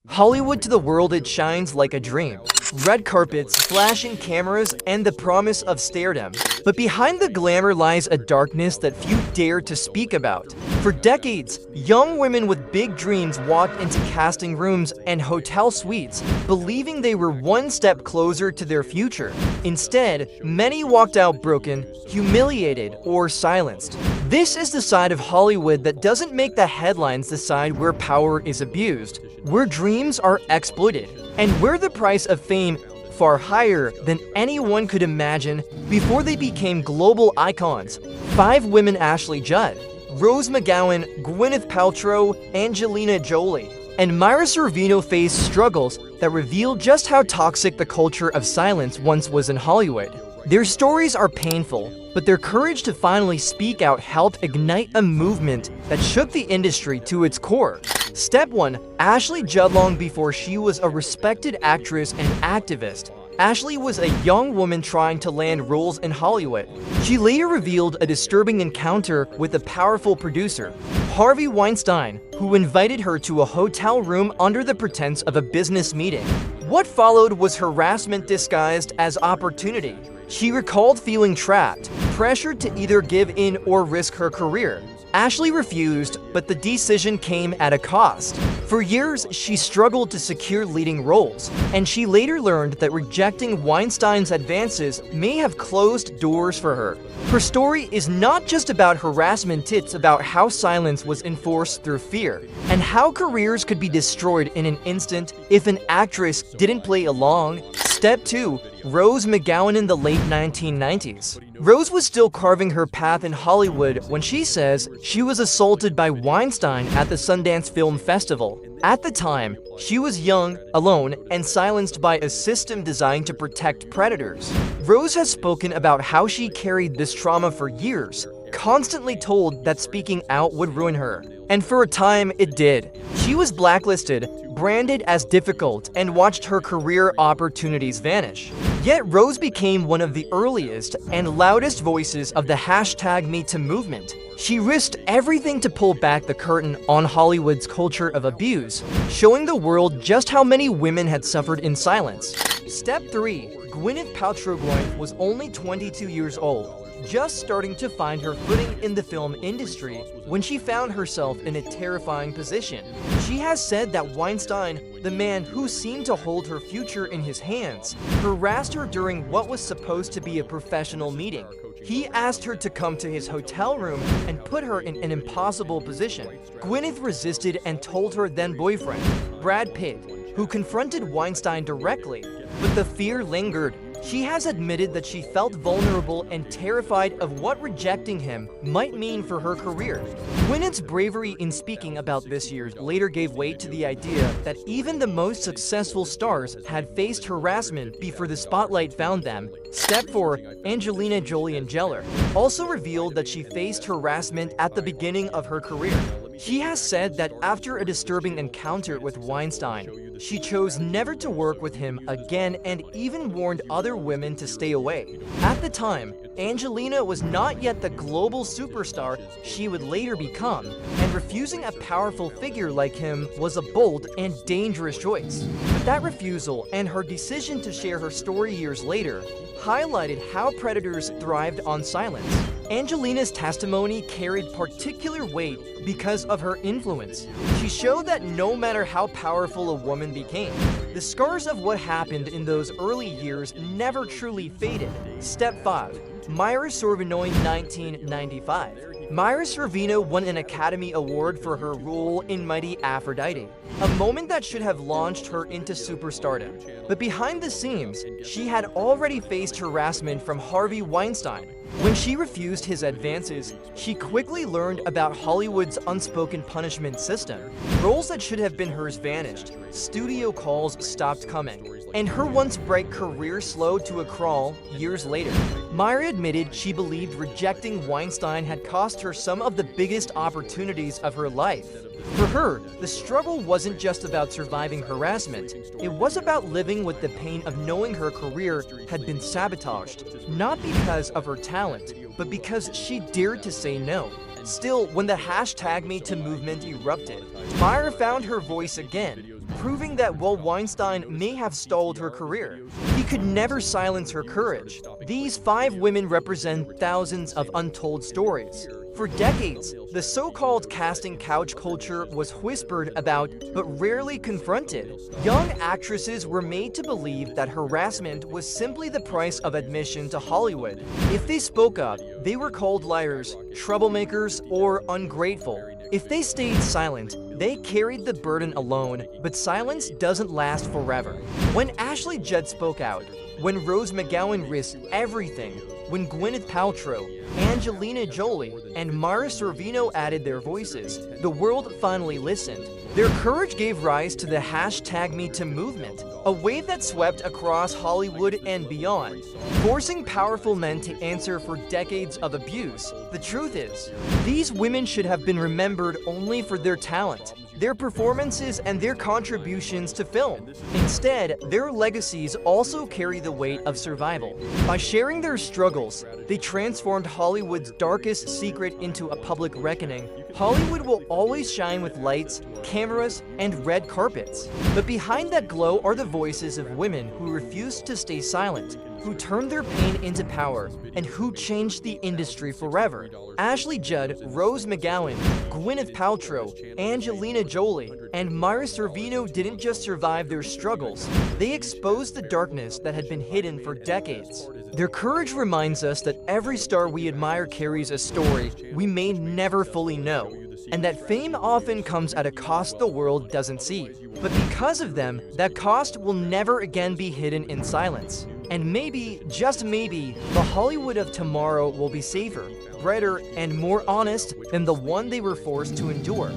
Hollywood to the world it shines like a dream. Red carpets, flashing cameras, and the promise of stardom. But behind the glamour lies a darkness that few dare to speak about. For decades, young women with big dreams walked into casting rooms and hotel suites, believing they were one step closer to their future. Instead, many walked out broken, humiliated, or silenced. This is the side of Hollywood that doesn't make the headlines decide where power is abused, where dreams are exploited, and where the price of fame far higher than anyone could imagine before they became global icons. 5 women: Ashley Judd, Rose McGowan, Gwyneth Paltrow, Angelina Jolie, and Myra Sorvino faced struggles that reveal just how toxic the culture of silence once was in Hollywood. Their stories are painful, but their courage to finally speak out helped ignite a movement that shook the industry to its core. Step 1. Ashley Judd. Long before she was a respected actress and activist, Ashley was a young woman trying to land roles in Hollywood. She later revealed a disturbing encounter with a powerful producer, Harvey Weinstein, who invited her to a hotel room under the pretense of a business meeting. What followed was harassment disguised as opportunity. She recalled feeling trapped, pressured to either give in or risk her career. Ashley refused, but the decision came at a cost. For years, she struggled to secure leading roles, and she later learned that rejecting Weinstein's advances may have closed doors for her. Her story is not just about harassment, it's about how silence was enforced through fear, and how careers could be destroyed in an instant if an actress didn't play along. Step 2. Rose McGowan. In the late 1990s, Rose was still carving her path in Hollywood when she says she was assaulted by Weinstein at the Sundance Film Festival. At the time, she was young, alone, and silenced by a system designed to protect predators. Rose has spoken about how she carried this trauma for years, constantly told that speaking out would ruin her. And for a time, it did. She was blacklisted, branded as difficult, and watched her career opportunities vanish. Yet Rose became one of the earliest and loudest voices of the #MeToo movement. She risked everything to pull back the curtain on Hollywood's culture of abuse, showing the world just how many women had suffered in silence. Step 3. Gwyneth Paltrow. Gwyneth was only 22 years old, just starting to find her footing in the film industry when she found herself in a terrifying position. She has said that Weinstein, the man who seemed to hold her future in his hands, harassed her during what was supposed to be a professional meeting. He asked her to come to his hotel room and put her in an impossible position. Gwyneth resisted and told her then boyfriend, Brad Pitt, who confronted Weinstein directly, but the fear lingered. She has admitted that she felt vulnerable and terrified of what rejecting him might mean for her career. Gwyneth's bravery in speaking about this year later gave weight to the idea that even the most successful stars had faced harassment before the spotlight found them. Step 4. Angelina Jolie. Also revealed that she faced harassment at the beginning of her career. She has said that after a disturbing encounter with Weinstein, she chose never to work with him again and even warned other women to stay away. At the time, Angelina was not yet the global superstar she would later become, and refusing a powerful figure like him was a bold and dangerous choice. But that refusal and her decision to share her story years later highlighted how predators thrived on silence. Angelina's testimony carried particular weight because of her influence. She showed that no matter how powerful a woman became, the scars of what happened in those early years never truly faded. Step 5. Myra Sorvino. 1995. Myra Sorvino won an Academy Award for her role in Mighty Aphrodite, a moment that should have launched her into superstardom. But behind the scenes, she had already faced harassment from Harvey Weinstein. When she refused his advances, she quickly learned about Hollywood's unspoken punishment system. Roles that should have been hers vanished, studio calls stopped coming, and her once bright career slowed to a crawl years later. Myra admitted she believed rejecting Weinstein had cost her some of the biggest opportunities of her life. For her, the struggle wasn't just about surviving harassment. It was about living with the pain of knowing her career had been sabotaged, not because of her talent, but because she dared to say no. Still, when the #MeToo movement erupted, Myra found her voice again, proving that while Weinstein may have stalled her career, he could never silence her courage. These 5 women represent thousands of untold stories. For decades, the so-called casting couch culture was whispered about but rarely confronted. Young actresses were made to believe that harassment was simply the price of admission to Hollywood. If they spoke up, they were called liars, troublemakers, or ungrateful. If they stayed silent, they carried the burden alone, but silence doesn't last forever. When Ashley Judd spoke out, when Rose McGowan risked everything, when Gwyneth Paltrow, Angelina Jolie, and Mara Sorvino added their voices, the world finally listened. Their courage gave rise to the #MeToo movement, a wave that swept across Hollywood and beyond, forcing powerful men to answer for decades of abuse. The truth is, these women should have been remembered only for their talent, their performances, and their contributions to film. Instead, their legacies also carry the weight of survival. By sharing their struggles, they transformed Hollywood's darkest secret into a public reckoning. Hollywood will always shine with lights, cameras, and red carpets. But behind that glow are the voices of women who refused to stay silent, who turned their pain into power, and who changed the industry forever. Ashley Judd, Rose McGowan, Gwyneth Paltrow, Angelina Jolie, and Mara Sorvino didn't just survive their struggles, they exposed the darkness that had been hidden for decades. Their courage reminds us that every star we admire carries a story we may never fully know, and that fame often comes at a cost the world doesn't see. But because of them, that cost will never again be hidden in silence. And maybe, just maybe, the Hollywood of tomorrow will be safer, brighter, and more honest than the one they were forced to endure.